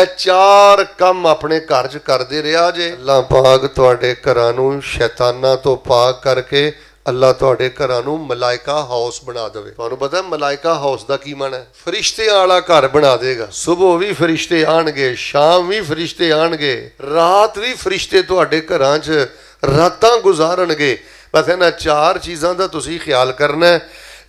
ਇਹ ਚਾਰ ਕੰਮ ਆਪਣੇ ਘਰ 'ਚ ਕਰਦੇ ਰਿਹਾ ਜੇ। ਅੱਲਾਹ ਪਾਕ ਤੁਹਾਡੇ ਘਰਾਂ ਨੂੰ ਸ਼ੈਤਾਨਾਂ ਤੋਂ ਪਾਕ ਕਰਕੇ ਅੱਲਾਹ ਤੁਹਾਡੇ ਘਰਾਂ ਨੂੰ ਮਲਾਇਕਾ ਹਾਊਸ ਬਣਾ ਦੇਵੇ। ਤੁਹਾਨੂੰ ਪਤਾ ਮਲਾਇਕਾ ਹਾਊਸ ਦਾ ਕੀ ਮਾਣਾ ਹੈ? ਫਰਿਸ਼ਤਿਆਂ ਵਾਲਾ ਘਰ ਬਣਾ ਦੇਗਾ। ਸਵੇਰ ਵੀ ਫਰਿਸ਼ਤੇ ਆਣਗੇ, ਸ਼ਾਮ ਵੀ ਫਰਿਸ਼ਤੇ ਆਣਗੇ, ਰਾਤ ਵੀ ਫਰਿਸ਼ਤੇ ਤੁਹਾਡੇ ਘਰਾਂ 'ਚ ਰਾਤਾਂ ਗੁਜ਼ਾਰਨਗੇ। ਬਸ ਇਹਨਾਂ ਚਾਰ ਚੀਜ਼ਾਂ ਦਾ ਤੁਸੀਂ ਖਿਆਲ ਕਰਨਾ ਹੈ।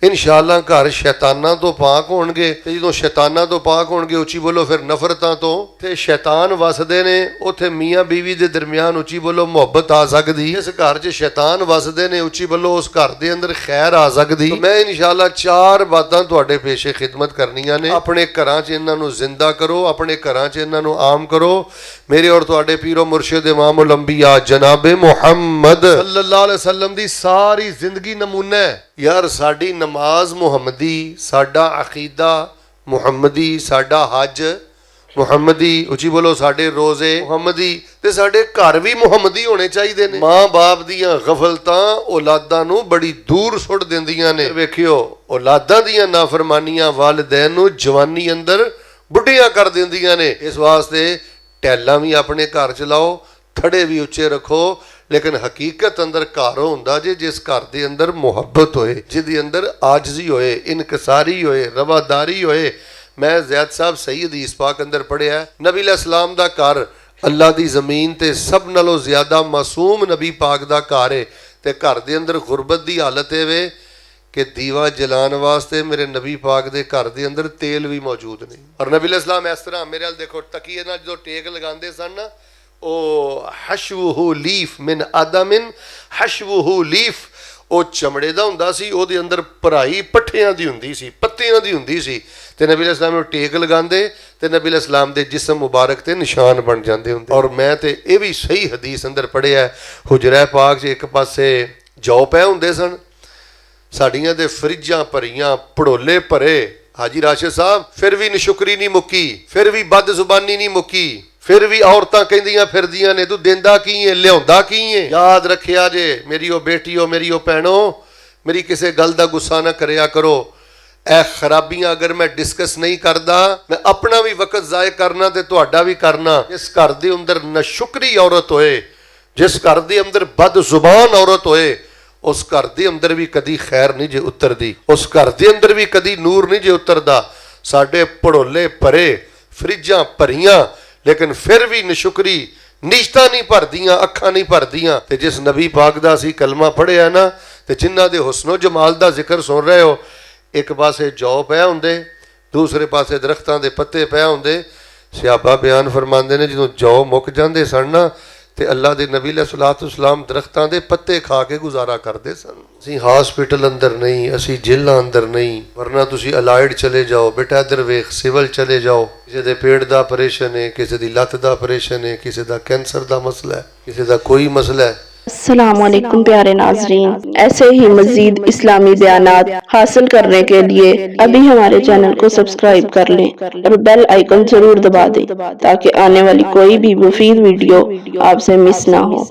ਇਨਸ਼ਾਅੱਲਾ ਘਰ ਸ਼ੈਤਾਨਾਂ ਤੋਂ ਪਾਕ ਹੋਣਗੇ ਤੇ ਜਦੋਂ ਸ਼ੈਤਾਨਾਂ ਤੋਂ ਪਾਕ ਹੋਣਗੇ, ਉੱਚੀ ਬੋਲੋ, ਫਿਰ ਨਫ਼ਰਤਾਂ ਤੋਂ ਤੇ ਸ਼ੈਤਾਨ ਵਸਦੇ ਨੇ ਉੱਥੇ ਮੀਆਂ ਬੀਵੀ ਦੇ ਦਰਮਿਆਨ, ਉੱਚੀ ਬੋਲੋ, ਮੁਹੱਬਤ ਆ ਸਕਦੀ। ਇਸ ਘਰ 'ਚ ਸ਼ੈਤਾਨ ਵਸਦੇ ਨੇ, ਉੱਚੀ ਬੋਲੋ, ਉਸ ਘਰ ਦੇ ਅੰਦਰ ਖੈਰ ਆ ਸਕਦੀ। ਮੈਂ ਇਨਸ਼ਾਅੱਲਾ ਚਾਰ ਬਾਤਾਂ ਤੁਹਾਡੇ ਪੇਸ਼ੇ ਖਿਦਮਤ ਕਰਨੀਆਂ ਨੇ। ਆਪਣੇ ਘਰਾਂ 'ਚ ਇਹਨਾਂ ਨੂੰ ਜ਼ਿੰਦਾ ਕਰੋ, ਆਪਣੇ ਘਰਾਂ 'ਚ ਇਹਨਾਂ ਨੂੰ ਆਮ ਕਰੋ। ਮੇਰੇ ਔਰ ਤੁਹਾਡੇ ਪੀਰੋ ਮੁਰਸ਼ਿਦ ਇਮਾमुल अंबिया जनाबे मुहम्मद सल्लल्लाहु अलैहि वसल्लम दी सारी जिंदगी नमूना है यार। साडी नमाज मुहम्मदी, साडा अकीदा मुहम्मदी, साडा हज मुहम्मदी, उची बोलो, साडे रोजे मुहम्मदी ते साडे घर भी मुहम्मदी होने चाहिए ने। मां बाप दियां गफलतां औलादां नूं बड़ी दूर सुट दिंदियां ने। वेखियो, औलादां दियां नाफरमानियां वालिदैन नूं जवानी अंदर बुढ़ियां कर दिंदियां ने। इस वास्ते टैलां भी अपने घर च लाओ, थड़े भी उच्चे रखो, लेकिन हकीकत अंदर घर होंदा जे जिस घर दे अंदर मुहब्बत होए, जिहदे अंदर आजजी होए, इनकसारी होए, रवादारी होए। मैं ज़ैद साहब सही हदीस पाक अंदर पढ़िया, नबी अलैहिस्सलाम दा घर अल्लाह दी ज़मीन ते सब नालों ज़्यादा मासूम नबी पाक दा घर है। ते घर दे अंदर गुरबत दी हालत है वे कि दीवा जलाने वास्ते मेरे नबी पाक दे घर दे अंदर तेल भी मौजूद नहीं। और नबी अलैहिस्सलाम इस तरह मेरे हाल देखो तकिए नाल जो टेक लगांदे सन ना, ओ हशवहु लीफ मिन आदमिन हशवहु लीफ, ਉਹ ਚਮੜੇ ਦਾ ਹੁੰਦਾ ਸੀ, ਉਹਦੇ ਅੰਦਰ ਭਰਾਈ ਪੱਠਿਆਂ ਦੀ ਹੁੰਦੀ ਸੀ, ਪੱਤਿਆਂ ਦੀ ਹੁੰਦੀ ਸੀ। ਤੇ ਨਬੀ ਅਲੈਹਿਸਲਾਮ ਨੂੰ ਟੇਕ ਲਗਾਉਂਦੇ ਤੇ ਨਬੀ ਅਲੈਹਿਸਲਾਮ ਦੇ ਜਿਸਮ ਮੁਬਾਰਕ ਤੇ ਨਿਸ਼ਾਨ ਬਣ ਜਾਂਦੇ ਹੁੰਦੇ। ਔਰ ਮੈਂ ਤੇ ਇਹ ਵੀ ਸਹੀ ਹਦੀਸ ਅੰਦਰ ਪੜ੍ਹਿਆ, ਹੁਜਰਾ ਪਾਕ 'ਚ ਇੱਕ ਪਾਸੇ ਜੌ ਪਏ ਹੁੰਦੇ ਸਨ, ਸਾਡੀਆਂ ਦੇ ਫਰਿੱਜਾਂ ਭਰੀਆਂ, ਭੜੋਲੇ ਭਰੇ। ਹਾਜੀ ਰਾਸ਼ਿਦ ਸਾਹਿਬ, ਫਿਰ ਵੀ ਨਸ਼ੁਕਰੀ ਨਹੀਂ ਮੁੱਕੀ, ਫਿਰ ਵੀ ਬਦ ਜ਼ੁਬਾਨੀ ਨਹੀਂ ਮੁੱਕੀ, फिर भी औरतां कहंदियां फिरदियां ने तू देंदा की है, लियाउंदा की है। याद रखिया जे मेरी ओ बेटियो, मेरी ओ भैणो, मेरी किसी गल दा गुस्सा ना करया करो। ਇਹ ਖਰਾਬੀਆਂ अगर मैं डिस्कस नहीं करदा, मैं अपना भी वक्त ज़ाय करना ते तुहाडा भी करना। जिस घर दे अंदर नशुकरी औरत होए, जिस घर दे अंदर बद जुबान औरत होए, उस घर दे अंदर भी कदी खैर नहीं जे उतरदी, उस घर दे अंदर भी कदी नूर नहीं जे उतरदा। साडे भड़ोले भरे, फ्रिजां भरियां, लेकिन फिर भी नशुकरी, निश्ता नहीं भरदियां, अखां नहीं भरदियां। ते जिस नबी पाक दा असीं कलमा पढ़िया ना, ते जिन्हां दे हुस्नो जमाल दा जिक्र सुन रहे हो, एक पासे जौ पए हुंदे, दूसरे पासे दरख्तां दे पत्ते पए हुंदे। सहाबा बयान फरमांदे ने जदों जौ मुक जांदे सन ना, ते अल्लाह दे नबी अलैहिस्सलाम दरख्तां दे पत्ते खा के गुजारा करदे सन। ਅਸੀਂ हॉस्पिटल अंदर नहीं, ਅਸੀਂ जेलां अंदर नहीं, वरना तुसी अलाइड चले जाओ। बेटा इधर वेख, सिविल चले जाओ, किसी दे पेट दा ऑपरेशन है, किसी दी लत्त दा ऑपरेशन है, किसी दा कैंसर दा मसला है, किसी दा कोई मसला है। अस्सलामुअलैकुम प्यारे नाजरीन, ऐसे ही मजीद इस्लामी बयानात हासिल करने के लिए अभी हमारे चैनल को सब्सक्राइब कर लें और बेल आइकन जरूर दबा दें ताकि आने वाली कोई भी मुफीद वीडियो आपसे मिस ना हो।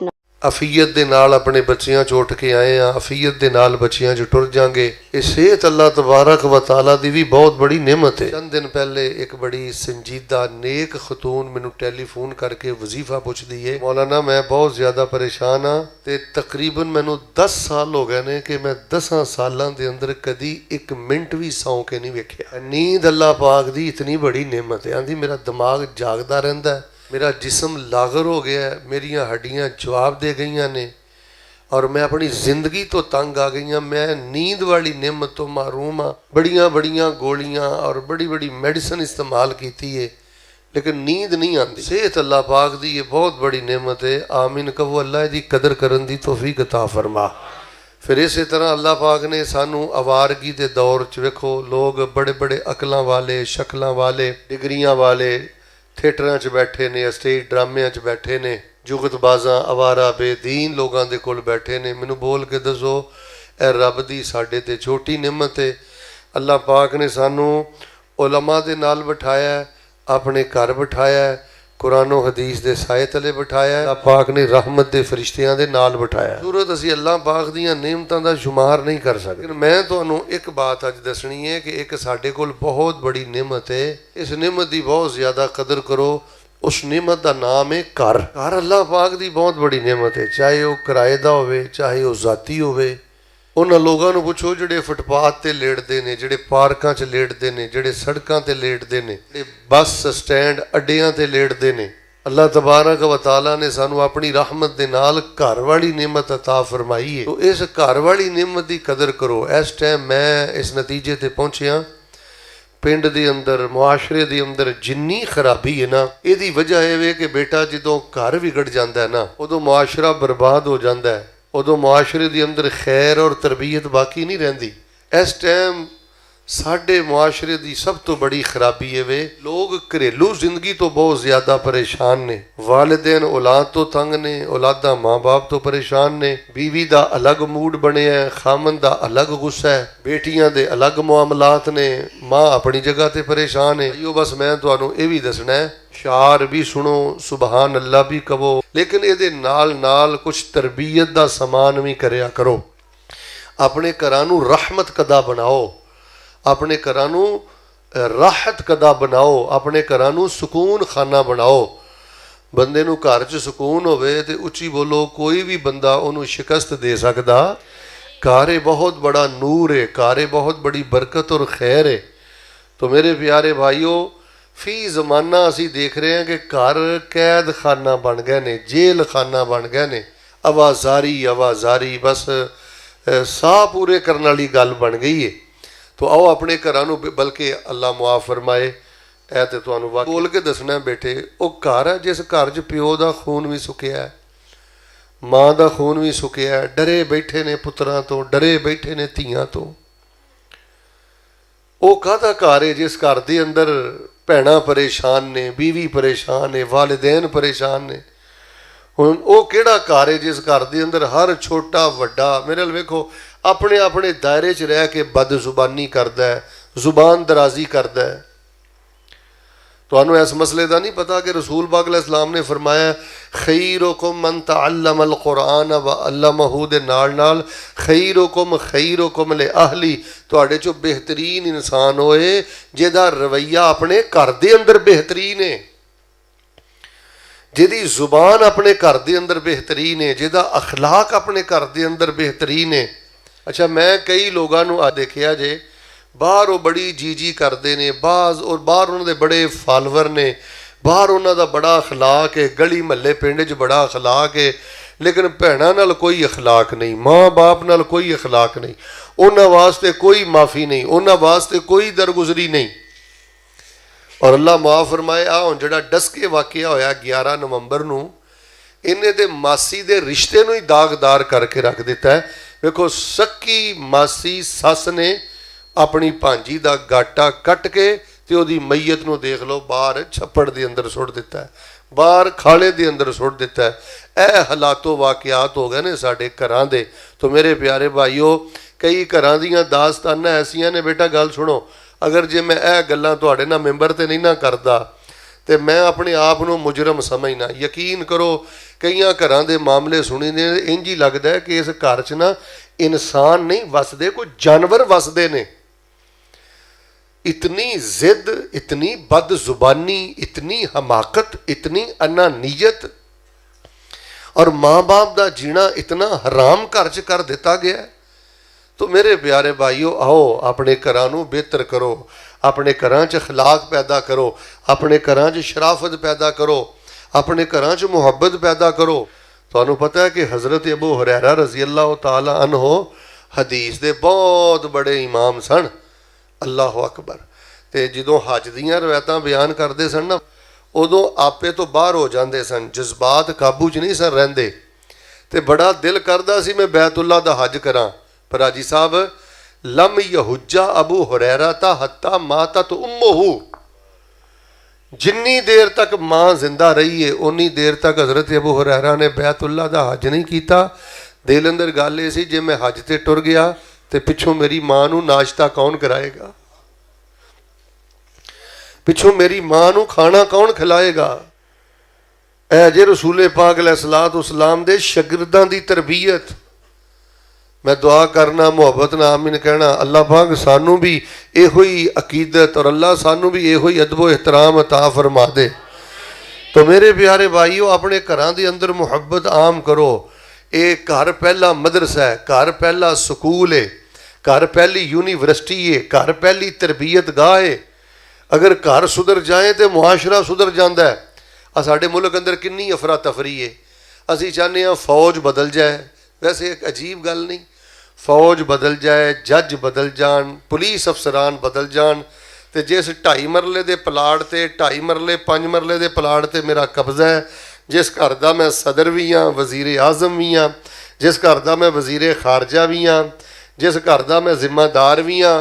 ਅਫੀਅਤ ਦੇ ਨਾਲ ਆਪਣੇ ਬੱਚਿਆਂ 'ਚ ਉੱਠ ਕੇ ਆਏ ਆ, ਅਫੀਅਤ ਦੇ ਨਾਲ ਬੱਚਿਆਂ 'ਚ ਟੁਰ ਜਾਾਂਗੇ। ਇਹ ਸਿਹਤ ਅੱਲਾਹ ਤਬਾਰਕ व तआला ਦੀ ਵੀ ਬਹੁਤ ਬੜੀ ਨਿਮਤ ਹੈ। ਚੰਦ ਦਿਨ ਪਹਿਲੇ ਇੱਕ ਬੜੀ ਸੰਜੀਦਾ ਨੇਕ ਖਤੂਨ ਮੈਨੂੰ ਟੈਲੀਫੋਨ ਕਰਕੇ ਵਜ਼ੀਫਾ ਪੁੱਛਦੀ ਏ, ਮੌਲਾਨਾ ਮੈਂ ਬਹੁਤ ਜ਼ਿਆਦਾ ਪਰੇਸ਼ਾਨ ਆ ਤੇ ਤਕਰੀਬਨ ਮੈਨੂੰ 10 ਸਾਲ ਹੋ ਗਏ ਨੇ ਕਿ ਮੈਂ 10 ਸਾਲਾਂ ਦੇ ਅੰਦਰ ਕਦੀ 1 ਮਿੰਟ ਵੀ ਸੌਂ ਕੇ ਨਹੀਂ ਵੇਖਿਆ। ਨੀਂਦ ਅੱਲਾਹ ਪਾਕ ਦੀ ਇਤਨੀ ਬੜੀ ਨਿਮਤ ਹੈ। ਆਂਦੀ ਮੇਰਾ ਦਿਮਾਗ ਜਾਗਦਾ ਰਹਿੰਦਾ ਹੈ, मेरा जिसम लागर हो गया है, मेरिया हड्डियां जवाब दे गई ने और मैं अपनी जिंदगी तो तंग आ गई हाँ। मैं नींद वाली नियमत तो महरूम हाँ। बड़िया बड़िया गोलियां और बड़ी बड़ी मेडिसिन इस्तेमाल की है, लेकिन नींद नहीं आती। सेहत अल्लाह पाक दी ये बहुत बड़ी नियमत है। आमीन कहो, अल्लाह दी कदर करन दी तौफीक अता फरमा। फिर इस तरह अल्लाह पाक ने सानू आवारगी के दौर च वेखो, लोग बड़े बड़े अकलों वाले, शक्लों वाले, डिग्रियां वाले थिएटरां च बैठे ने, स्टेज ड्रामियां च बैठे ने, जुगतबाजां आवारा बेदीन लोगों के कोल बैठे ने। मैनू बोल के दसो, ए रब दी साडे ते छोटी निमत है। अल्लाह पाक ने सानू उलमा दे नाल बिठाया, अपने घर बिठाया, कुरानो हदीस दे साए तले बिठाया है। अल्लाह पाक ने रहमत दे फरिश्तियां दे नाल बिठाया। सूरत असीं अल्लाह पाक दीयां नेमतां दा शुमार नहीं कर सकते। लेकिन मैं तुहानूं एक बात अज दसनी है कि एक साडे कोल बहुत बड़ी नेमत है। इस नेमत दी बहुत ज़्यादा कदर करो। उस नेमत का नाम है घर। घर अल्लाह पाक दी बहुत बड़ी नेमत है, चाहे वह किराए दा होवे, चाहे वह जाती होवे। उन्हां लोगों नूं पुछो जिहड़े फुटपाथ ते लेटदे ने, जिहड़े पार्कां 'च लेटदे ने, जिहड़े सड़कां ते लेटदे ने, जिहड़े बस स्टैंड अड्डियां ते लेटदे ने। अल्लाह तबारक व तआला ने सानू अपनी रहमत दे नाल घर वाली नेमत अता फरमाई है। तो इस घर वाली नेमत की कदर करो। इस टाइम मैं इस नतीजे ते पहुंचिया, पिंड दे अंदर, मुआशरे दे अंदर जिन्नी खराबी है ना, इहदी वजह यह है कि बेटा जदों घर विगड़ जाता है ना, उदों मुआशरा बर्बाद हो जाता है। उदों मुआशरे दे अंदर खैर और तरबीयत बाकी नहीं रहिंदी। इस टाइम साडे मुआशरे की सब तो बड़ी खराबी है वे लोग घरेलू जिंदगी तो बहुत ज़्यादा परेशान ने। वालिदैन औलाद तो तंग ने, औलादा माँ बाप तो परेशान ने। बीवी का अलग मूड बनिया है, खामन का अलग गुस्सा है, बेटियां दे अलग मुआमलात ने, माँ अपनी जगह ते परेशान है। यो बस मैं तुहानूं ये भी दसना है, शार भी सुनो, सुबहान अल्लाह भी कहो, लेकिन ये नाल नाल कुछ तरबीयत का समान भी करया करो। अपने घरां नूं रहमत कदा बनाओ, अपने घरां नूं राहत कदा बनाओ, अपने घरां नूं सुकून खाना बनाओ। बंदे नूं घर च सुकून होवे ते उच्ची बोलो, कोई भी बंदा उन्होंने शिकस्त दे सकदा। घर बहुत बड़ा नूर है, घर बहुत बड़ी बरकत और खैर है। तो मेरे प्यारे भाइयों, फी जमाना असी देख रहे हैं कि घर कैद खाना बन गए ने, जेल खाना बन गए ने। आवाजारी बस साह पूरे करने वाली गल बन गई है। तो आओ अपने घरां नूं, बल्कि अल्लाह मुआफ फरमाए, ऐ ते तुहानूं बोल के दसना बेटे, वो घर है जिस घर च प्यो का खून भी सुकिया है, माँ का खून भी सुकिया है। डरे बैठे ने पुत्रां तो, डरे बैठे ने धीआं तो। वो काहदा घर है जिस घर के अंदर भैणां परेशान ने, बीवी परेशान है, वालिदैन परेशान ने। हुण वो किहड़ा घर है जिस घर के अंदर हर छोटा वड्डा, मेरे नाल वेखो, अपने अपने दायरे च रह के बदजुबानी करता है, जुबान दराजी करता है। तुहानूं इस मसले का नहीं पता कि रसूल पाक अलैहिस्सलाम ने फरमाया, खैरुकुम मन तअल्लमल कुरान व अल्लमहू दे नाल नाल खैरुकुम ले अहली, तुहाडे चों बेहतरीन इंसान होए जिहदा रवैया अपने घर दे अंदर बेहतरीन है, जिहदी जुबान अपने घर दे अंदर बेहतरीन है, जिहदा अखलाक अपने घर दे अंदर बेहतरीन है। अच्छा, मैं कई लोगों नूं आ देखिया जे, बाहर वो बड़ी जी करते ने, और बाहर उन्होंने बड़े फॉलोवर ने, बाहर उन्होंने बड़ा अखलाक है, गली महल्ले पिंड च बड़ा अखलाक है, लेकिन भैणां नाल कोई अखलाक नहीं, माँ बाप नाल कोई अखलाक नहीं, उन्हां वास्ते कोई माफ़ी नहीं, उन्हां वास्ते कोई दरगुजरी नहीं। और अल्लाह माफ़ फरमाए, आ हुण जिहड़ा डसके वाक़या होया 11 नवंबर नूं, इन्हें ते मासी दे रिश्ते नूं ही दागदार करके रख दिता है। वेखो, सक्की मासी सस ने अपनी भांजी का गाटा कट के ते ओदी मैयत नूं देख लो बाहर छप्पड़ दे अंदर सुट दिता है, बाहर खाले दे अंदर सुट दिता है। यह हालातों वाक़यात हो गए ने साडे घरां दे। तो मेरे प्यारे भाईओ, कई घरां दीयां दास्तानां ऐसियां ने, बेटा गल सुनो, अगर जे मैं यह गल्लां तुहाडे नाल मैंबर ते नहीं ना करदा ते मैं अपने आप नूं मुजरम समझना। यकीन करो, कईयां घरां दे मामले सुनी ने, इंज ही लगदा है कि इस घर च ना इंसान नहीं वसदे, कोई जानवर वसदे ने। इतनी जिद, इतनी बदजुबानी, इतनी हमाकत, इतनी अनानियत, और माँ बाप का जीना इतना हराम घर च कर दिता गया है। तो मेरे प्यारे भाईओ, आओ अपने घरां नूं बेहतर करो, अपने घरां च अखलाक पैदा करो, अपने घरां च शराफत पैदा करो, अपने घरां च मुहब्बत पैदा करो। तुहानूं पता है कि हज़रत अबू हुरैरा रज़ी अल्लाह तआला अन्हो हदीस दे बहुत बड़े इमाम सन। अल्लाह अकबर। तो जदों हज दीयां रवायतां बयान करते सन ना, उदों आपे तो बाहर हो जाते सन, जज्बात काबू च नहीं सन रहिंदे, तो बड़ा दिल करदा सी मैं बैतुल्ला दा हज करां। पर हाजी साहब, लम यहुज्जा अबू हुरैरा ता हत्ता मातत उम्मुहू, जिन्नी देर तक माँ जिंदा रही है उन्नी देर तक हज़रत अबू हुरैरा ने बैतुल्ला दा हज नहीं किया। दिल अंदर गल ये सी, जे मैं हज ते टुर गया तो पिछों मेरी माँ नूं नाश्ता कौन कराएगा, पिछों मेरी माँ नूं खाना कौन खिलाएगा। ਇਹ ਜੇ ਰਸੂਲੇ ਪਾਕ अलैहिस्सलाम ਦੇ ਸ਼ਾਗਿਰਦਾਂ ਦੀ ਤਰਬੀਅਤ। मैं दुआ करना मुहब्बत नाल आमीन कहना, अल्लाह पाक सानू भी इहो ही अकीदत और अल्लाह सानू भी इहो ही अदब एहतराम अता फरमा दे। तो मेरे प्यारे भाईओ, अपने घरां दे अंदर मुहब्बत आम करो। ये घर पहला मदरसा है, घर पहला स्कूल है, घर पहली यूनीवर्सिटी है, घर पहली तरबियत गाह है। अगर घर सुधर जाए तो मुआशरा सुधर जाता है। आ साडे मुल्क अंदर कितनी अफरा तफरी है। असीं चाहते हैं फौज बदल जाए। वैसे एक अजीब गल नहीं, फौज बदल जाए, जज बदल जान, पुलिस अफसरान बदल जान, तो जिस 2.5 मरले के प्लाट से 2.5 मरले 5 मरले के प्लाट से मेरा कब्जा है, जिस घर का मैं सदर भी हाँ, वजीर आजम भी हाँ, जिस घर का मैं वजीर खारजा भी हाँ, जिस घर का मैं जिम्मेदार भी हाँ,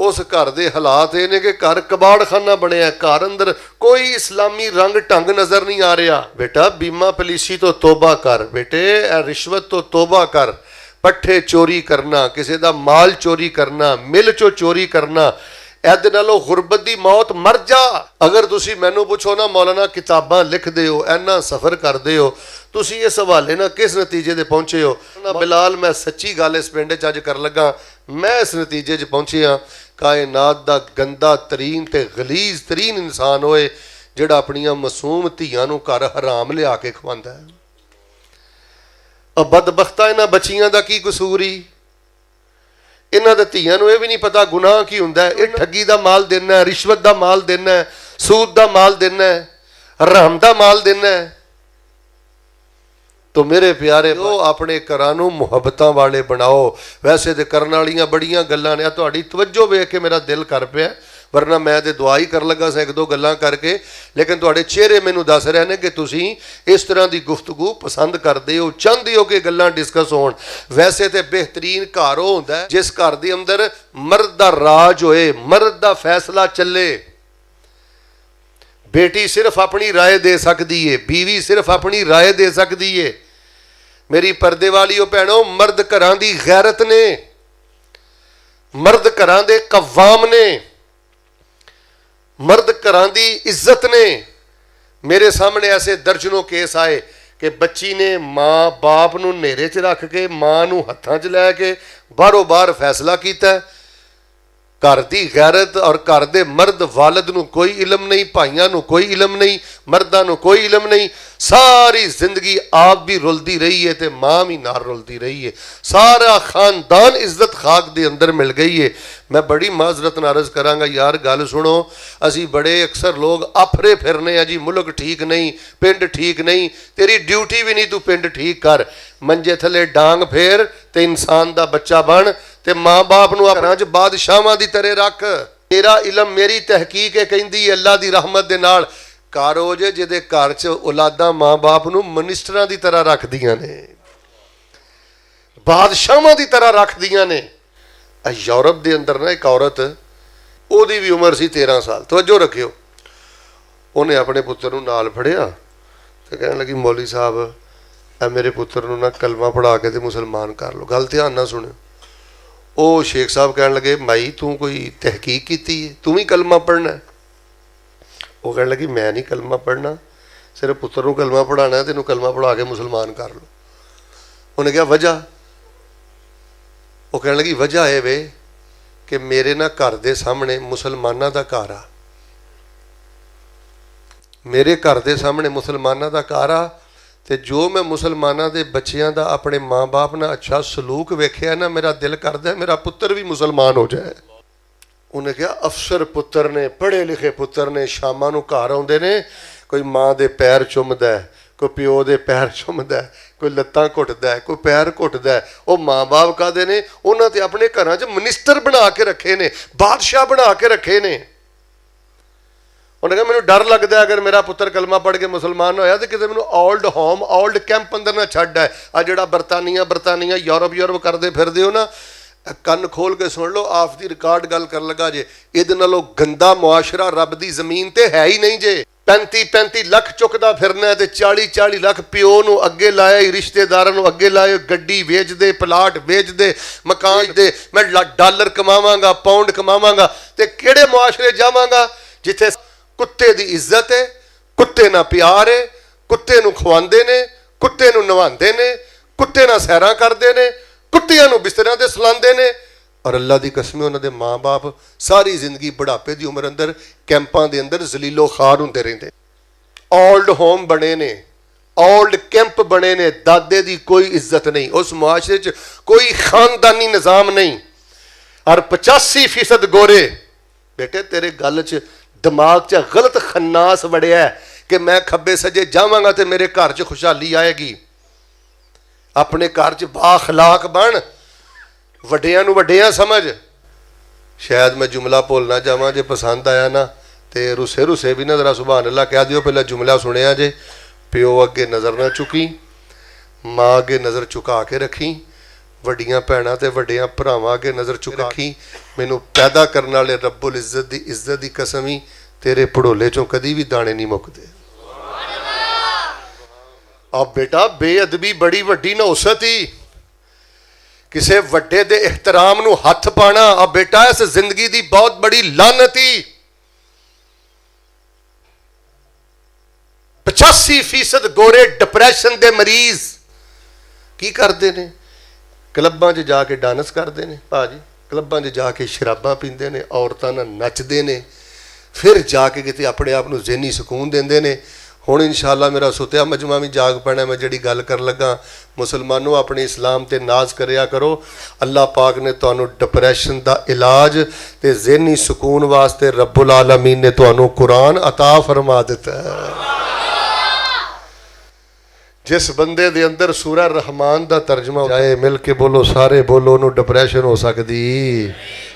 उस घर के हालात ये ने कि घर कबाड़ खाना बनया। घर अंदर कोई इस्लामी रंग ढंग नज़र नहीं आ रहा। बेटा बीमा पॉलिसी तो तोबा कर, बेटे रिश्वत तो तोबा कर, पट्ठे चोरी करना, किसी का माल चोरी करना, मिल चो चोरी करना, ਇਹਦੇ ਨਾਲੋਂ ਗੁਰਬਤ ਦੀ ਮੌਤ ਮਰ ਜਾ। ਅਗਰ ਤੁਸੀਂ ਮੈਨੂੰ ਪੁੱਛੋ ਨਾ ਮੌਲਾਨਾ ਕਿਤਾਬਾਂ ਲਿਖਦੇ ਹੋ, ਇੰਨਾ ਸਫ਼ਰ ਕਰਦੇ ਹੋ, ਤੁਸੀਂ ਇਸ ਹਵਾਲੇ ਨਾਲ ਕਿਸ ਨਤੀਜੇ ਤੇ ਪਹੁੰਚੇ ਹੋ? ਨਾ ਬਿਲਾਲ, ਮੈਂ ਸੱਚੀ ਗੱਲ ਇਸ ਪਿੰਡ 'ਚ ਅੱਜ ਕਰਨ ਲੱਗਾ, ਮੈਂ ਇਸ ਨਤੀਜੇ 'ਚ ਪਹੁੰਚਿਆ ਕਾਇਨਾਤ ਦਾ ਗੰਦਾ ਤਰੀਨ ਤੇ ਗਲੀਜ਼ ਤਰੀਨ ਇਨਸਾਨ ਹੋਏ ਜਿਹੜਾ ਆਪਣੀਆਂ ਮਾਸੂਮ ਧੀਆਂ ਨੂੰ ਘਰ ਹਰਾਮ ਲਿਆ ਕੇ ਖਵਾਉਂਦਾ ਹੈ। ਬਦਬਖਤਾ ਇਹਨਾਂ ਬੱਚੀਆਂ ਦਾ ਕੀ ਕਸੂਰ ਹੀ? ਇਹਨਾਂ ਦੇ ਧੀਆਂ ਨੂੰ ਇਹ ਵੀ ਨਹੀਂ ਪਤਾ ਗੁਨਾਹ ਕੀ ਹੁੰਦਾ ਹੈ। ਇਹ ਠੱਗੀ ਦਾ ਮਾਲ ਦੇਣਾ ਹੈ, ਰਿਸ਼ਵਤ ਦਾ ਮਾਲ ਦੇਣਾ ਹੈ, ਸੂਦ ਦਾ ਮਾਲ ਦੇਣਾ ਹੈ, ਹਰਾਮ ਦਾ ਮਾਲ ਦੇਣਾ ਹੈ। तो मेरे प्यारे अपने घरां नूं मुहब्बतां वाले बनाओ। वैसे तो करन वालियां बड़ियां गल्लां ने, तुहाडी तवज्जो वेख के मेरा दिल कर पिया, वरना मैं तो दुआ ही कर लगा सा एक दो गल्लां करके, लेकिन तुहाडे चेहरे मैनूं दस रहे ने कि तुसीं इस तरह की गुफ्तगू पसंद करते हो, चाहते हो कि गल्लां डिस्कस होण। वैसे तो बेहतरीन घर वो हुंदा है जिस घर दे अंदर मर्द दा राज होए, मर्द दा फैसला चले। बेटी सिर्फ अपनी राय दे सकती है, बीवी सिर्फ अपनी राय दे सकती है। मेरी पर्दे वालियों भैनों, मर्द घरां दी गैरत ने, मर्द घरां दे कव्वाम ने, मर्द घरां दी इज्जत ने। मेरे सामने ऐसे दर्जनों केस आए कि बच्ची ने माँ बाप नूं नेरे च रख के, माँ नूं हत्थां च लैके बाहरों बाहर फैसला कीता। घर दी गैरत और घर दे मर्द वालिद नूं कोई इलम नहीं, भाइयों नूं कोई इलम नहीं, मर्दां नूं कोई इलम नहीं। सारी जिंदगी आप भी रुलती रही है तो माँ भी नाल रुलती रही है। सारा खानदान इज्जत खाक दे अंदर मिल गई है। मैं बड़ी माजरत नारज करांगा यार, गल सुनो, असी बड़े अक्सर लोग आफरे फिरने हैं जी, मुल्क ठीक नहीं, पिंड ठीक नहीं। तेरी ड्यूटी भी नहीं, तू पिंड ठीक कर, मंजे थले डांग फेर तो इंसान दा बच्चा बन, ते माँ बाप नूं घरां च बादशाहां दी तरह रख। तेरा इलम मेरी तहकीक है कहंदी अल्लाह दी रहमत दे नाल घर हो जे जिहदे घर च औलादां माँ बाप नूं मिनिस्टरां दी तरह रखदियां ने, बादशाहां दी तरह रखदियां ने। यूरोप दे अंदर ना एक औरत, ओहदी भी उम्र सी 13 साल, तवज्जो रखियो, उन्हें अपने पुत्र नूं नाल फड़िया ते कहण लगी मौलवी साहब ए मेरे पुत्र नूं ना कलमा पढ़ा के ते मुसलमान कर लो। गल ध्यान नाल सुणियो। वो शेख साहब कह लगे माई तू कोई तहकीक की है, तू भी कलमा पढ़ना है? वो कह लगी मैं नहीं कलमा पढ़ना, सिर्फ पुत्र को कलमा पढ़ाना है, तेनों कलमा पढ़ा के मुसलमान कर लो। उन्हें कहा वजह? वो कह लगी वजह है वे कि मेरे ना घर के सामने मुसलमाना का घर आ, मेरे घर के सामने मुसलमाना का घर आ, तो जो मैं मुसलमाना के बच्चों का अपने माँ बाप ना अच्छा सलूक वेख्या ना, मेरा दिल करता है मेरा पुत्र भी मुसलमान हो जाए। उन्हें कहा अफसर पुत्र ने, पढ़े लिखे पुत्र ने, शामां नूं घर आउंदे ने, कोई माँ के पैर चुमदा है, कोई प्यो के पैर चुमदा है, कोई लत्तां घुटदा है, कोई पैर घुटदा है। वो माँ बाप कहते हैं उन्होंने तो अपने घरां च मिनिस्टर बना के रखे ने, बादशाह बना के रखे ने। उन्हें कहा मैनूं डर लगता है अगर मेरा पुत्र कलमा पढ़ के मुसलमान होया तो किसी मैनूं ओल्ड होम ओल्ड कैंप अंदर ना छड्ड है। आ जिहड़ा बरतानिया यूरोप करते फिरदे हो ना, कन्न खोल के सुन लो, आप दी रिकॉर्ड गल कर लगा जे, इहदे नालों गंदा मुआशरा रब दी जमीन ते है ही नहीं जे। 35-35 लाख चुकदा फिरना है ते 40-40 लाख प्यो नूं अगे लाया, रिश्तेदारां नूं अगे लाए, गड्डी वेच दे, प्लाट वेच दे, मकान दे, मैं डॉलर कमावांगा, पाउंड कमावांगा, ते किहड़े मुआशरे जावांगा जिथे कुत्ते दी इज्जत है, कुत्ते ना प्यार है, ਕੁੱਤੇ ਨੂੰ ਖਵਾਉਂਦੇ ਨੇ, ਕੁੱਤੇ ਨੂੰ ਨਵਾਉਂਦੇ ਨੇ, ਕੁੱਤੇ ਨਾਲ ਸੈਰਾਂ ਕਰਦੇ ਨੇ, ਕੁੱਤਿਆਂ ਨੂੰ ਬਿਸਤਰਿਆਂ ਤੇ ਸੁਲਾਉਂਦੇ ਨੇ। ਔਰ ਅੱਲਾ ਦੀ ਕਸਮ ਉਹਨਾਂ ਦੇ ਮਾਂ-ਬਾਪ ਸਾਰੀ ਜ਼ਿੰਦਗੀ ਬੁਢਾਪੇ ਦੀ ਉਮਰ ਅੰਦਰ ਕੈਂਪਾਂ ਦੇ ਅੰਦਰ ਜ਼ਲੀਲੋ ਖਾਰ ਹੁੰਦੇ ਰਹਿੰਦੇ। 올ਡ ਹੋਮ ਬਣੇ ਨੇ, 올ਡ ਕੈਂਪ ਬਣੇ ਨੇ, ਦਾਦੇ ਦੀ ਕੋਈ ਇੱਜ਼ਤ ਨਹੀਂ, ਉਸ ਮੁਆਸ਼ਰੇ 'ਚ ਕੋਈ ਖਾਨਦਾਨੀ ਨਿਜ਼ਾਮ ਨਹੀਂ। ਔਰ 85% ਗੋਰੇ। ਬੇਟੇ ਤੇਰੇ ਗੱਲ 'ਚ ਦਿਮਾਗ 'ਚ ਗਲਤ ਖੰਨਾਸ ਵੜਿਆ ਕਿ ਮੈਂ ਖੱਬੇ ਸੱਜੇ ਜਾਵਾਂਗਾ ਤੇ ਮੇਰੇ ਘਰ 'ਚ ਖੁਸ਼ਹਾਲੀ ਆਏਗੀ। ਆਪਣੇ ਘਰ 'ਚ ਬਾਖਲਾਕ ਬਣ, ਵੱਡਿਆਂ ਨੂੰ ਵੱਡਿਆਂ ਸਮਝ। ਸ਼ਾਇਦ ਮੈਂ ਜੁਮਲਾ ਭੁੱਲ ਨਾ ਜਾਵਾਂ, ਜੇ ਪਸੰਦ ਆਇਆ ਨਾ ਤੇ ਰੁਸੇ ਵੀ ਨਾ ਜ਼ਰਾ ਸੁਭਾਨ ਅੱਲਾ ਕਹਿ ਦਿਓ। ਪਹਿਲਾਂ ਜੁਮਲਾ ਸੁਣਿਆ ਜੇ, ਪਿਓ ਅੱਗੇ ਨਜ਼ਰ ਨਾ ਚੁੱਕੀ, ਮਾਂ ਅੱਗੇ ਨਜ਼ਰ ਝੁਕਾ ਕੇ ਰੱਖੀ, ਵੱਡੀਆਂ ਭੈਣਾਂ ਤੇ ਵੱਡਿਆਂ ਭਰਾਵਾਂ ਅੱਗੇ ਨਜ਼ਰ ਚੁਕਾ ਰੱਖੀ। ਮੈਨੂੰ ਪੈਦਾ ਕਰਨ ਵਾਲੇ ਰੱਬੁਲ ਇੱਜ਼ਤ ਦੀ ਕਸਮ ਹੀ ਤੇਰੇ ਭੜੋਲੇ ਚੋਂ ਕਦੀ ਵੀ ਦਾਣੇ ਨਹੀਂ ਮੁੱਕਦੇ। ਆ ਬੇਟਾ ਬੇਅਦਬੀ ਬੜੀ ਵੱਡੀ ਨੌਸਤ ਹੀ, ਕਿਸੇ ਵੱਡੇ ਦੇ ਇhtਰਾਮ ਨੂੰ ਹੱਥ ਪਾਣਾ। ਆ ਬੇਟਾ ਇਸ ਜ਼ਿੰਦਗੀ ਦੀ ਬਹੁਤ ਬੜੀ ਲਾਨਤ ਹੀ। 85% ਗੋਰੇ ਡਿਪਰੈਸ਼ਨ ਦੇ ਮਰੀਜ਼ ਕੀ ਕਰਦੇ ਨੇ? ਕਲੱਬਾਂ 'ਚ ਜਾ ਕੇ ਡਾਂਸ ਕਰਦੇ ਨੇ ਭਾਜੀ, ਕਲੱਬਾਂ 'ਚ ਜਾ ਕੇ ਸ਼ਰਾਬਾਂ ਪੀਂਦੇ ਨੇ, ਔਰਤਾਂ ਨਾਲ ਨੱਚਦੇ ਨੇ, ਫਿਰ ਜਾ ਕੇ ਕਿਤੇ ਆਪਣੇ ਆਪ ਨੂੰ ਜ਼ਿਹਨੀ ਸਕੂਨ ਦਿੰਦੇ ਨੇ। ਹੁਣ ਇਨਸ਼ਾਅੱਲਾ ਮੇਰਾ ਸੁੱਤਿਆ ਮਜਮਾ ਵੀ ਜਾਗ ਪੈਣਾ। ਮੈਂ ਜਿਹੜੀ ਗੱਲ ਕਰਨ ਲੱਗਾ, ਮੁਸਲਮਾਨੋ ਆਪਣੇ ਇਸਲਾਮ ਤੇ ਨਾਜ਼ ਕਰਿਆ ਕਰੋ। ਅੱਲਾਹ ਪਾਕ ਨੇ ਤੁਹਾਨੂੰ ਡਿਪਰੈਸ਼ਨ ਦਾ ਇਲਾਜ ਤੇ ਜ਼ਿਹਨੀ ਸਕੂਨ ਵਾਸਤੇ ਰੱਬੁਲ ਆਲਮੀਨ ਨੇ ਤੁਹਾਨੂੰ ਕੁਰਾਨ ਅਤਾ ਫਰਮਾ ਦਿੱਤਾ ਹੈ। जिस बंदे दे अंदर सूरा रहमान दा तर्जमा जाए, मिल के बोलो, सारे बोलो, उन्होंने डिप्रेशन हो सकती।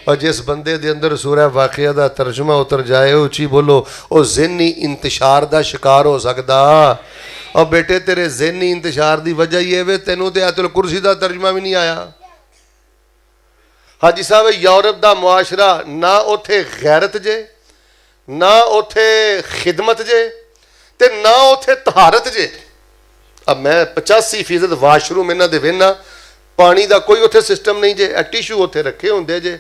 और जिस बंदे दे अंदर सूरा वाक़िया दा तर्जमा उतर जाए, उची बोलो, वो ज़हनी इंतशार दा शिकार हो सकता। और बेटे तेरे ज़हनी इंतशार दी वजह ये वे तेनों ते आयतुल कुर्सी दा तर्जमा भी नहीं आया। हाजी साहब यूरोप दा मुआशरा ना उथे गैरत जे, ना उथे खिदमत जे, ते ना उथे तहारत जे। अब मैं 85% वाशरूम इन्हों के वेना, पानी का कोई उत्थे सिस्टम नहीं जे। टिशू उत्थे रखे होंगे जे,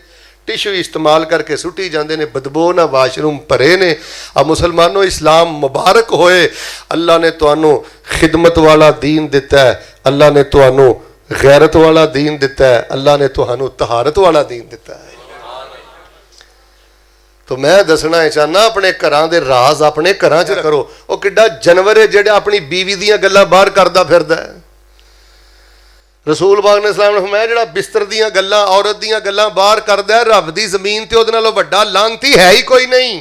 टिशू इस्तेमाल करके सुटी जाते हैं, बदबू ना वाशरूम भरे ने। अब मुसलमानों इस्लाम मुबारक होए, अल्लाह ने तुहानू खिदमत वाला दीन दिता है, अल्लाह ने तुहानू गैरत वाला दीन दिता है, अल्लाह ने तुहानू तहारत वाला दीन दिता है। तो मैं दसना चाहना अपने घरां दे राज अपने घरां च करो। वो किड्डा जानवर है जिहड़ा अपनी बीवी दीयां गल्लां बाहर करदा फिरदा है। रसूल पाक ने सलाम फरमाया जिहड़ा बिस्तर दीयां गल्लां, औरत दीयां गल्लां बाहर करदा है, रब दी जमीन ते उहदे नालों वड्डा लानती है ही कोई नहीं।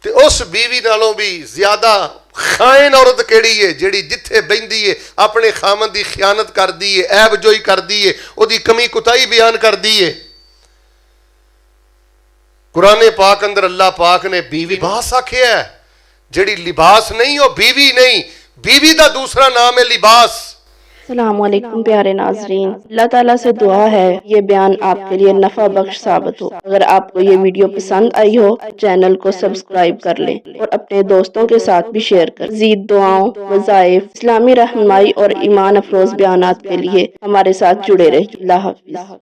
ते उस बीवी नालों भी ज्यादा खाइन औरत केड़ी है जिहड़ी जिथे बहिंदी है अपने खामन दी खियानत करदी है, ऐब जोई करदी है, उहदी कमी कुताही बयान करदी है। कुराने पाक अंदर अल्लाह पाक ने बीवी लिबास आखिया है, जिहड़ी लिबास नहीं वो बीवी नहीं, बीवी का दूसरा नाम है लिबास। अस्सलामुअलैकुम प्यारे नाजरीन, अल्लाह ताला से दुआ है ये बयान आपके लिए नफा बख्श साबित हो। अगर आपको ये वीडियो पसंद आई हो, चैनल को सब्सक्राइब कर लें और अपने दोस्तों के साथ भी शेयर कर। मज़ीद दुआओं, वज़ाइफ, इस्लामी रहनुमाई और ईमान अफरोज बयानात के लिए हमारे साथ जुड़े रहिए। अल्लाह हाफ़िज़।